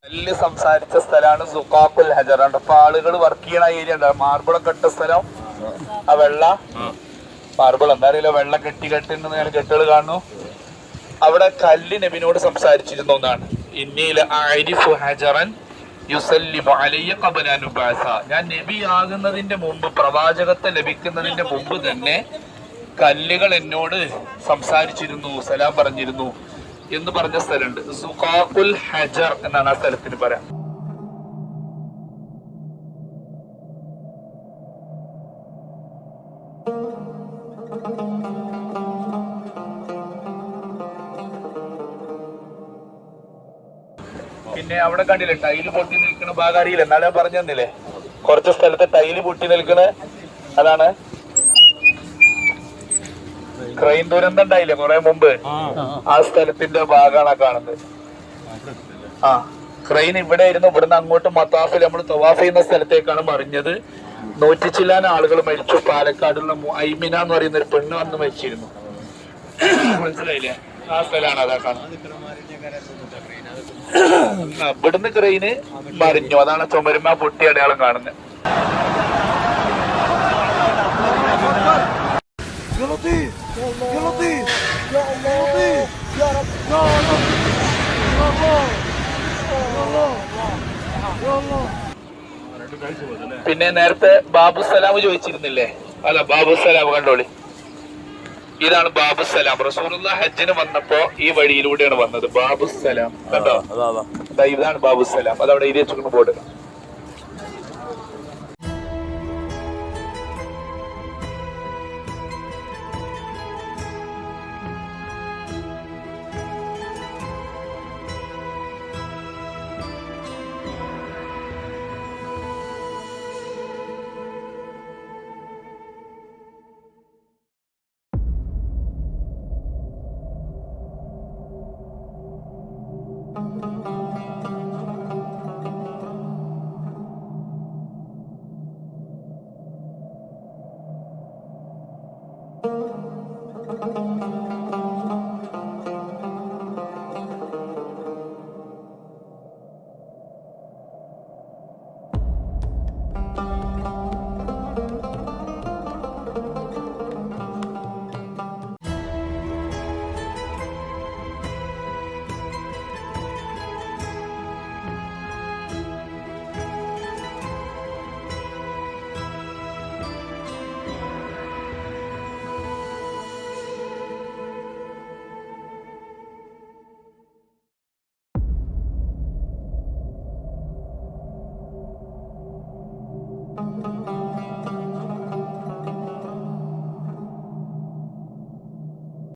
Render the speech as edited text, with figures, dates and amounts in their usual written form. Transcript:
കല്ല് സംസാരിച്ച സ്ഥലമാണ് സുഖാഖുൽ ഹജർ. അപ്പൊ ആളുകൾ വർക്ക് ചെയ്യണ ഏരിയ ഉണ്ട്, മാർബിളൊക്കെ ഇട്ട സ്ഥലം. ആ വെള്ള മാർബിൾ എന്താ അറിയില്ല, വെള്ള കെട്ടിണ്ടെന്ന് ഞാൻ കെട്ടുകൾ കാണുന്നു. അവിടെ കല്ല് നബിനോട് സംസാരിച്ചിരുന്ന ഒന്നാണ്. ഇന്നീല ആരിഫു ഹജറൻ യുസല്ലിമു അലയ്യ ഖബല അൻ ഉബഅസ. ഞാൻ നബി ആകുന്നതിന്റെ മുമ്പ്, പ്രവാചകത്തെ ലഭിക്കുന്നതിന്റെ മുമ്പ് തന്നെ കല്ലുകൾ എന്നോട് സംസാരിച്ചിരുന്നു, സലാം പറഞ്ഞിരുന്നു എന്ന് പറഞ്ഞ സ്ഥലമുണ്ട്. സുഖാഖുൽ ഹജർ എന്നാണ് ആ സ്ഥലത്തിന് പറയാം. പിന്നെ അവിടെ കണ്ടില്ലേ ടൈല് പൊട്ടി നിൽക്കുന്ന ഭാഗം അറിയില്ല, എന്നാലും പറഞ്ഞു തന്നില്ലേ കുറച്ച് സ്ഥലത്ത് ടൈല് പൊട്ടി നിൽക്കുന്ന, അതാണ് ക്രെയിൻ ദുരന്തം ഉണ്ടായില്ലേ കുറെ മുമ്പ്, ആ സ്ഥലത്തിന്റെ ഭാഗമാണ് കാണുന്നത്. ആ ക്രെയിൻ ഇവിടെ ആയിരുന്നു, ഇവിടുന്ന് അങ്ങോട്ട് മത്താഫിൽ നമ്മൾ തവാഫ് ചെയ്യുന്ന സ്ഥലത്തേക്കാണ് മറിഞ്ഞത്. 100 ചില്ലാൻ ആളുകൾ മരിച്ചു. പാലക്കാടുള്ള ഐമിന എന്ന് പറയുന്ന ഒരു പെണ്ണ് വന്ന് മരിച്ചിരുന്നു. മനസ്സിലായില്ലേ? ആ സ്ഥലമാണ് അതാ കാണുന്നത്. ഇവിടുന്ന് ക്രെയിന് മറിഞ്ഞു, അതാണ് ചുമരുമ പൊട്ടി അടയാളം കാണുന്നത്. പിന്നെ നേരത്തെ ബാബുസലാം ചോദിച്ചിരുന്നില്ലേ? അല്ല, ബാബുസലാം കണ്ടോളി, ഇതാണ് ബാബുസലാം. റസൂലുള്ളാഹി ഹജ്ജിന് വന്നപ്പോ ഈ വഴിയിലൂടെയാണ് വന്നത്. ബാബുസലാം കണ്ടോ, ഇതാണ് ബാബുസലാം. അതവിടെ എഴുതി വെച്ചിരിക്കുന്ന ബോർഡ്.